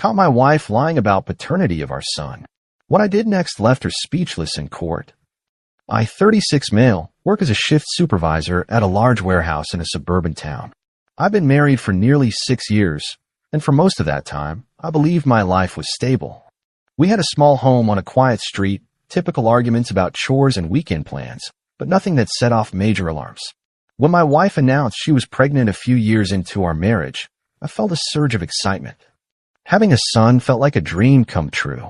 caught my wife lying about paternity of our son. What I did next left her speechless in court. I, 36 male, work as a shift supervisor at a large warehouse in a suburban town. I've been married for nearly 6 years, and for most of that time, I believed my life was stable. We had a small home on a quiet street, typical arguments about chores and weekend plans, but nothing that set off major alarms. When my wife announced she was pregnant a few years into our marriage, I felt a surge of excitement. Having a son felt like a dream come true.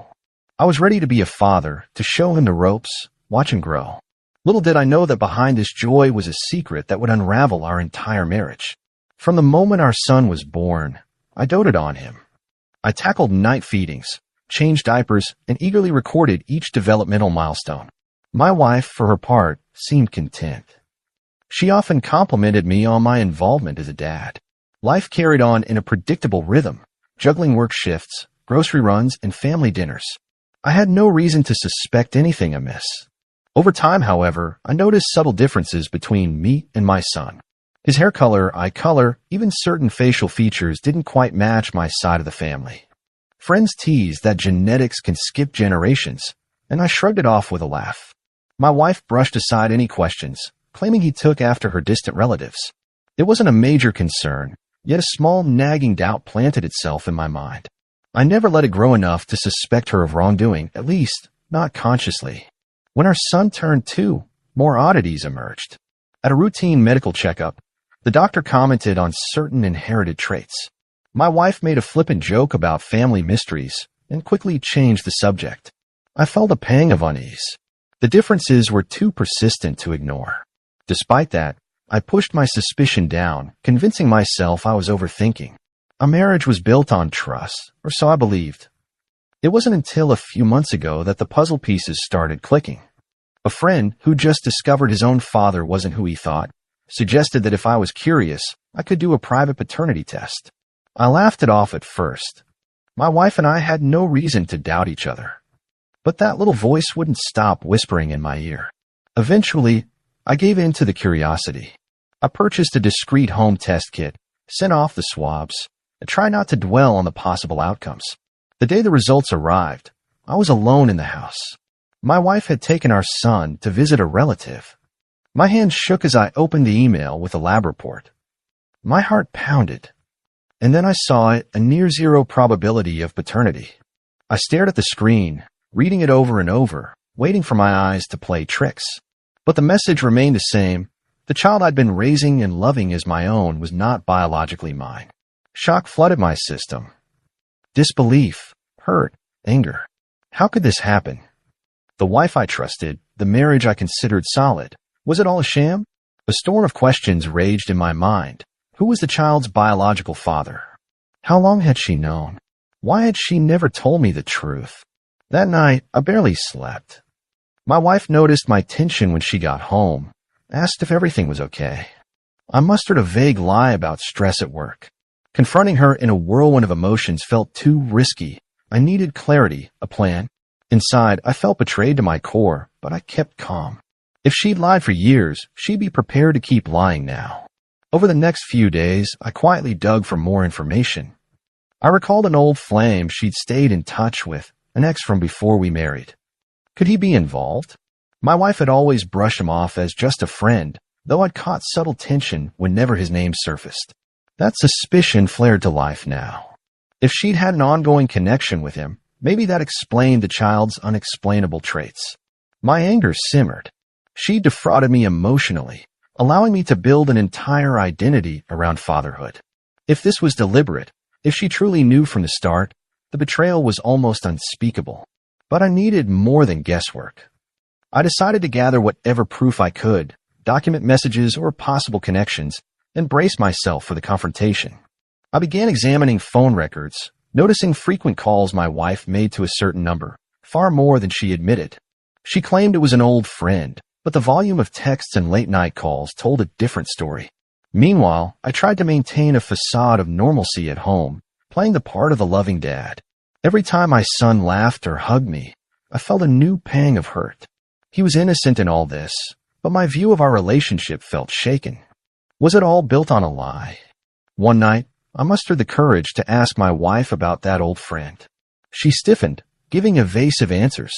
I was ready to be a father, to show him the ropes, watch him grow. Little did I know that behind this joy was a secret that would unravel our entire marriage. From the moment our son was born, I doted on him. I tackled night feedings, changed diapers, and eagerly recorded each developmental milestone. My wife, for her part, seemed content. She often complimented me on my involvement as a dad. Life carried on in a predictable rhythm, juggling work shifts, grocery runs, and family dinners. I had no reason to suspect anything amiss. Over time, however, I noticed subtle differences between me and my son. His hair color, eye color, even certain facial features didn't quite match my side of the family. Friends teased that genetics can skip generations, and I shrugged it off with a laugh. My wife brushed aside any questions, claiming he took after her distant relatives. It wasn't a major concern, yet a small nagging doubt planted itself in my mind. I never let it grow enough to suspect her of wrongdoing, at least not consciously. When our son turned 2, more oddities emerged. At a routine medical checkup, the doctor commented on certain inherited traits. My wife made a flippant joke about family mysteries and quickly changed the subject. I felt a pang of unease. The differences were too persistent to ignore. Despite that, I pushed my suspicion down, convincing myself I was overthinking. A marriage was built on trust, or so I believed. It wasn't until a few months ago that the puzzle pieces started clicking. A friend who just discovered his own father wasn't who he thought suggested that if I was curious, I could do a private paternity test. I laughed it off at first. My wife and I had no reason to doubt each other. But that little voice wouldn't stop whispering in my ear. Eventually, I gave in to the curiosity. I purchased a discreet home test kit, sent off the swabs, and tried not to dwell on the possible outcomes. The day the results arrived, I was alone in the house. My wife had taken our son to visit a relative. My hand shook as I opened the email with a lab report. My heart pounded. And then I saw it, a near-zero probability of paternity. I stared at the screen, reading it over and over, waiting for my eyes to play tricks. But the message remained the same. The child I'd been raising and loving as my own was not biologically mine. Shock flooded my system. Disbelief, hurt, anger. How could this happen? The wife I trusted, the marriage I considered solid, was it all a sham? A storm of questions raged in my mind. Who was the child's biological father? How long had she known? Why had she never told me the truth? That night, I barely slept. My wife noticed my tension when she got home, asked if everything was okay. I mustered a vague lie about stress at work. Confronting her in a whirlwind of emotions felt too risky. I needed clarity, a plan. Inside, I felt betrayed to my core, but I kept calm. If she'd lied for years, she'd be prepared to keep lying now. Over the next few days, I quietly dug for more information. I recalled an old flame she'd stayed in touch with, an ex from before we married. Could he be involved? My wife had always brushed him off as just a friend, though I'd caught subtle tension whenever his name surfaced. That suspicion flared to life now. If she'd had an ongoing connection with him, maybe that explained the child's unexplainable traits. My anger simmered. She defrauded me emotionally, allowing me to build an entire identity around fatherhood. If this was deliberate, if she truly knew from the start, the betrayal was almost unspeakable. But I needed more than guesswork. I decided to gather whatever proof I could, document messages or possible connections, and brace myself for the confrontation. I began examining phone records, noticing frequent calls my wife made to a certain number, far more than she admitted. She claimed it was an old friend, but the volume of texts and late-night calls told a different story. Meanwhile, I tried to maintain a facade of normalcy at home, playing the part of the loving dad. Every time my son laughed or hugged me, I felt a new pang of hurt. He was innocent in all this, but my view of our relationship felt shaken. Was it all built on a lie? One night, I mustered the courage to ask my wife about that old friend. She stiffened, giving evasive answers.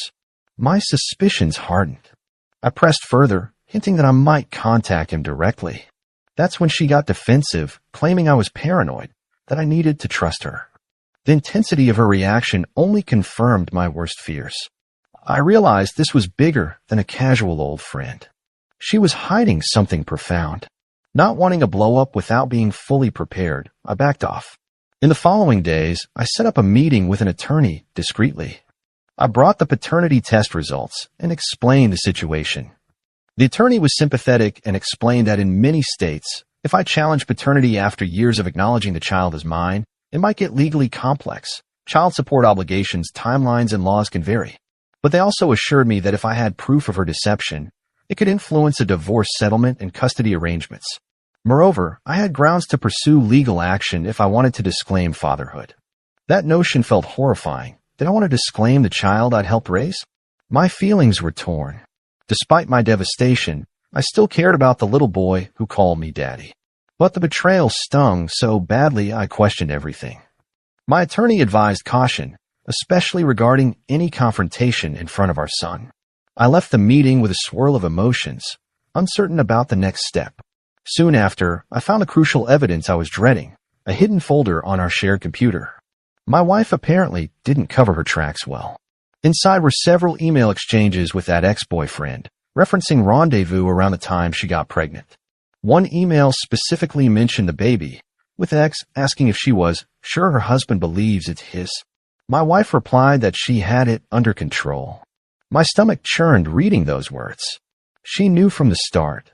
My suspicions hardened. I pressed further, hinting that I might contact him directly. That's when she got defensive, claiming I was paranoid, that I needed to trust her. The intensity of her reaction only confirmed my worst fears. I realized this was bigger than a casual old friend. She was hiding something profound. Not wanting a blow-up without being fully prepared, I backed off. In the following days, I set up a meeting with an attorney discreetly. I brought the paternity test results and explained the situation. The attorney was sympathetic and explained that in many states, if I challenged paternity after years of acknowledging the child as mine, it might get legally complex. Child support obligations, timelines, and laws can vary. But they also assured me that if I had proof of her deception, it could influence a divorce settlement and custody arrangements. Moreover, I had grounds to pursue legal action if I wanted to disclaim fatherhood. That notion felt horrifying. Did I want to disclaim the child I'd helped raise? My feelings were torn. Despite my devastation, I still cared about the little boy who called me daddy. But the betrayal stung so badly I questioned everything. My attorney advised caution, especially regarding any confrontation in front of our son. I left the meeting with a swirl of emotions, uncertain about the next step. Soon after, I found the crucial evidence I was dreading, a hidden folder on our shared computer. My wife apparently didn't cover her tracks well. Inside were several email exchanges with that ex-boyfriend, referencing rendezvous around the time she got pregnant. One email specifically mentioned the baby, with X asking if she was sure her husband believes it's his. My wife replied that she had it under control. My stomach churned reading those words. She knew from the start.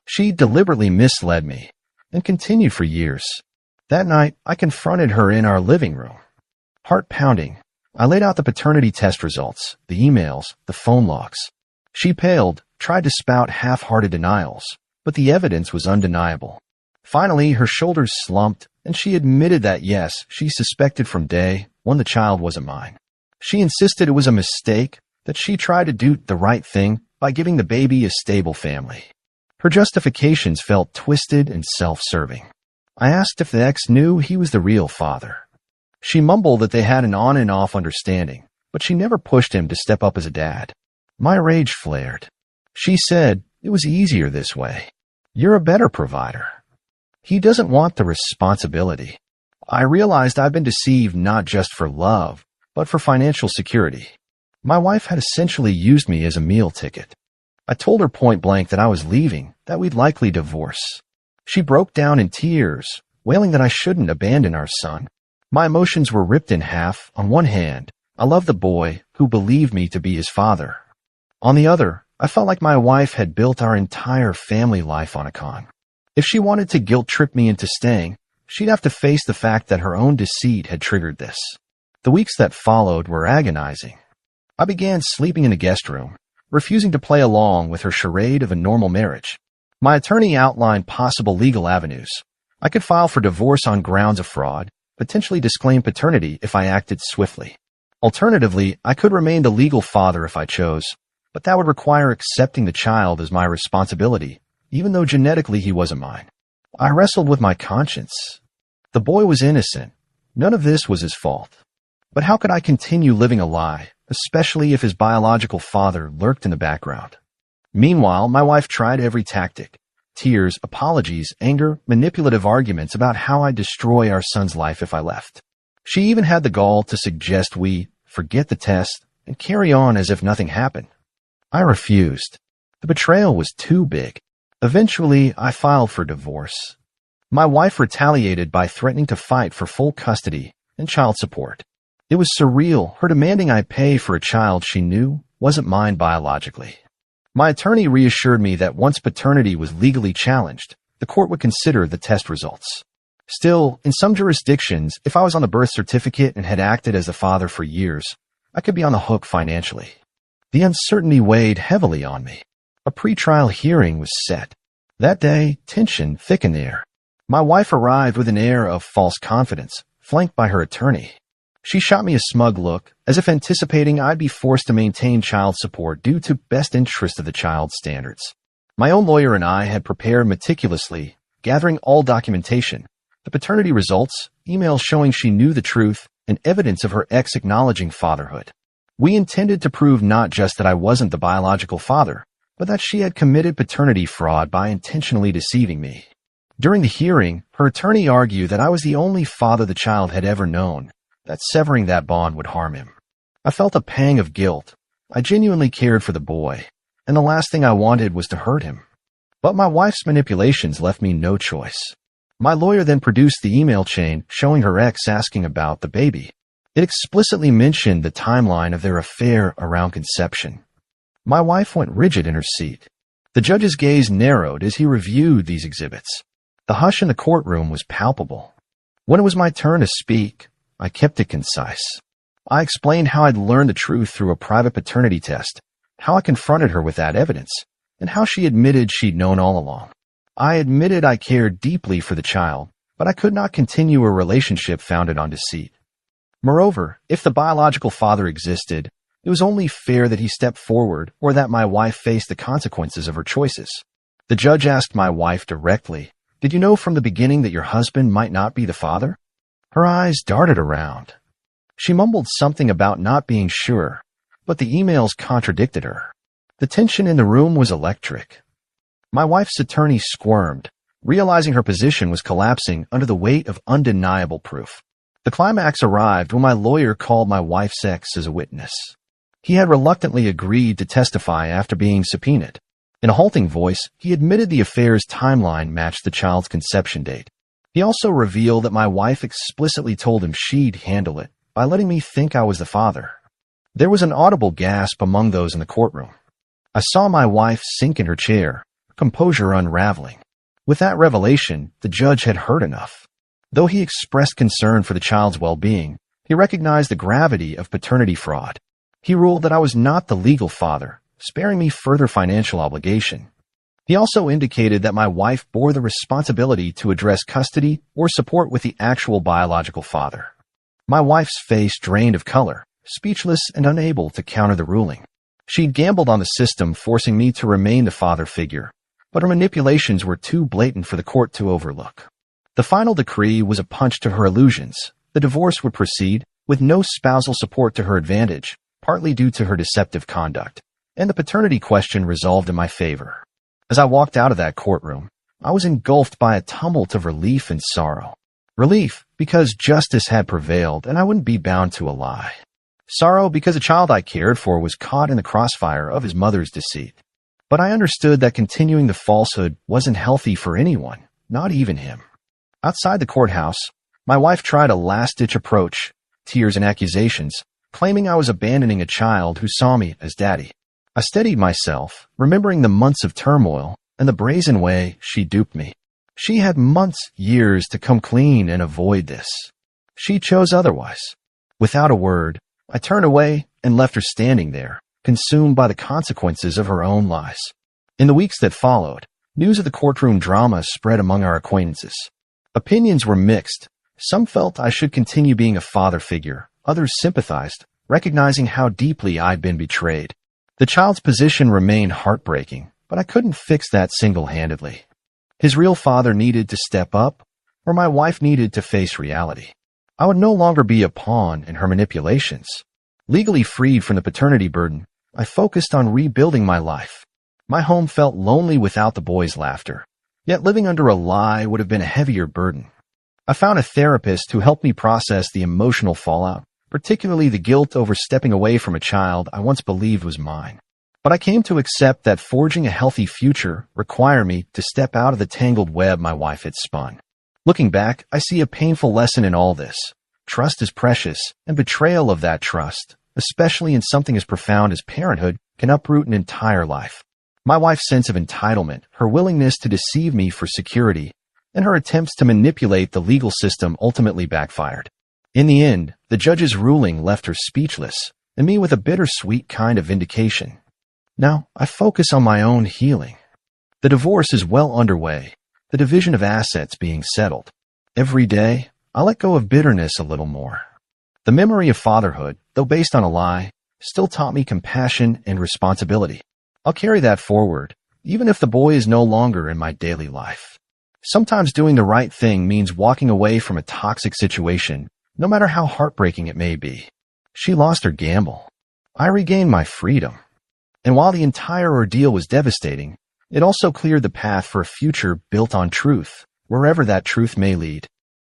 She deliberately misled me and continued for years. That night, I confronted her in our living room. Heart pounding, I laid out the paternity test results, the emails, the phone logs. She paled, tried to spout half-hearted denials, but the evidence was undeniable. Finally, her shoulders slumped, and she admitted that yes, she suspected from day one the child wasn't mine. She insisted it was a mistake, that she tried to do the right thing by giving the baby a stable family. Her justifications felt twisted and self-serving. I asked if the ex knew he was the real father. She mumbled that they had an on and off understanding, but she never pushed him to step up as a dad. My rage flared. She said, it was easier this way. You're a better provider. He doesn't want the responsibility. I realized I'd been deceived not just for love, but for financial security. My wife had essentially used me as a meal ticket. I told her point blank that I was leaving, that we'd likely divorce. She broke down in tears, wailing that I shouldn't abandon our son. My emotions were ripped in half. On one hand, I loved the boy who believed me to be his father. On the other, I felt like my wife had built our entire family life on a con. If she wanted to guilt-trip me into staying, she'd have to face the fact that her own deceit had triggered this. The weeks that followed were agonizing. I began sleeping in the guest room, refusing to play along with her charade of a normal marriage. My attorney outlined possible legal avenues. I could file for divorce on grounds of fraud, potentially disclaim paternity if I acted swiftly. Alternatively, I could remain the legal father if I chose, but that would require accepting the child as my responsibility, even though genetically he wasn't mine. I wrestled with my conscience. The boy was innocent. None of this was his fault. But how could I continue living a lie, especially if his biological father lurked in the background? Meanwhile, my wife tried every tactic. Tears, apologies, anger, manipulative arguments about how I'd destroy our son's life if I left. She even had the gall to suggest we forget the test and carry on as if nothing happened. I refused. The betrayal was too big. Eventually, I filed for divorce. My wife retaliated by threatening to fight for full custody and child support. It was surreal, her demanding I pay for a child she knew wasn't mine biologically. My attorney reassured me that once paternity was legally challenged, the court would consider the test results. Still, in some jurisdictions, if I was on the birth certificate and had acted as the father for years, I could be on the hook financially. The uncertainty weighed heavily on me. A pretrial hearing was set. That day, tension thickened the air. My wife arrived with an air of false confidence, flanked by her attorney. She shot me a smug look, as if anticipating I'd be forced to maintain child support due to best interest of the child standards. My own lawyer and I had prepared meticulously, gathering all documentation, the paternity results, emails showing she knew the truth, and evidence of her ex acknowledging fatherhood. We intended to prove not just that I wasn't the biological father, but that she had committed paternity fraud by intentionally deceiving me. During the hearing, her attorney argued that I was the only father the child had ever known, that severing that bond would harm him. I felt a pang of guilt. I genuinely cared for the boy, and the last thing I wanted was to hurt him. But my wife's manipulations left me no choice. My lawyer then produced the email chain showing her ex asking about the baby. It explicitly mentioned the timeline of their affair around conception. My wife went rigid in her seat. The judge's gaze narrowed as he reviewed these exhibits. The hush in the courtroom was palpable. When it was my turn to speak, I kept it concise. I explained how I'd learned the truth through a private paternity test, how I confronted her with that evidence, and how she admitted she'd known all along. I admitted I cared deeply for the child, but I could not continue a relationship founded on deceit. Moreover, if the biological father existed, it was only fair that he step forward or that my wife face the consequences of her choices. The judge asked my wife directly, "Did you know from the beginning that your husband might not be the father?" Her eyes darted around. She mumbled something about not being sure, but the emails contradicted her. The tension in the room was electric. My wife's attorney squirmed, realizing her position was collapsing under the weight of undeniable proof. The climax arrived when my lawyer called my wife's ex as a witness. He had reluctantly agreed to testify after being subpoenaed. In a halting voice, he admitted the affair's timeline matched the child's conception date. He also revealed that my wife explicitly told him she'd handle it by letting me think I was the father. There was an audible gasp among those in the courtroom. I saw my wife sink in her chair, her composure unraveling. With that revelation, the judge had heard enough. Though he expressed concern for the child's well-being, he recognized the gravity of paternity fraud. He ruled that I was not the legal father, sparing me further financial obligation. He also indicated that my wife bore the responsibility to address custody or support with the actual biological father. My wife's face drained of color, speechless and unable to counter the ruling. She'd gambled on the system, forcing me to remain the father figure, but her manipulations were too blatant for the court to overlook. The final decree was a punch to her illusions. The divorce would proceed, with no spousal support to her advantage, partly due to her deceptive conduct, and the paternity question resolved in my favor. As I walked out of that courtroom, I was engulfed by a tumult of relief and sorrow. Relief, because justice had prevailed and I wouldn't be bound to a lie. Sorrow, because a child I cared for was caught in the crossfire of his mother's deceit. But I understood that continuing the falsehood wasn't healthy for anyone, not even him. Outside the courthouse, my wife tried a last-ditch approach, tears and accusations, claiming I was abandoning a child who saw me as daddy. I steadied myself, remembering the months of turmoil and the brazen way she duped me. She had months, years to come clean and avoid this. She chose otherwise. Without a word, I turned away and left her standing there, consumed by the consequences of her own lies. In the weeks that followed, news of the courtroom drama spread among our acquaintances. Opinions were mixed. Some felt I should continue being a father figure. Others sympathized, recognizing how deeply I'd been betrayed. The child's position remained heartbreaking, but I couldn't fix that single-handedly. His real father needed to step up, or my wife needed to face reality. I would no longer be a pawn in her manipulations. Legally freed from the paternity burden, I focused on rebuilding my life. My home felt lonely without the boy's laughter, yet living under a lie would have been a heavier burden. I found a therapist who helped me process the emotional fallout, particularly the guilt over stepping away from a child I once believed was mine. But I came to accept that forging a healthy future required me to step out of the tangled web my wife had spun. Looking back, I see a painful lesson in all this. Trust is precious, and betrayal of that trust, especially in something as profound as parenthood, can uproot an entire life. My wife's sense of entitlement, her willingness to deceive me for security, and her attempts to manipulate the legal system ultimately backfired. In the end, the judge's ruling left her speechless, and me with a bittersweet kind of vindication. Now, I focus on my own healing. The divorce is well underway, the division of assets being settled. Every day, I let go of bitterness a little more. The memory of fatherhood, though based on a lie, still taught me compassion and responsibility. I'll carry that forward, even if the boy is no longer in my daily life. Sometimes doing the right thing means walking away from a toxic situation, no matter how heartbreaking it may be. She lost her gamble. I regained my freedom. And while the entire ordeal was devastating, it also cleared the path for a future built on truth, wherever that truth may lead.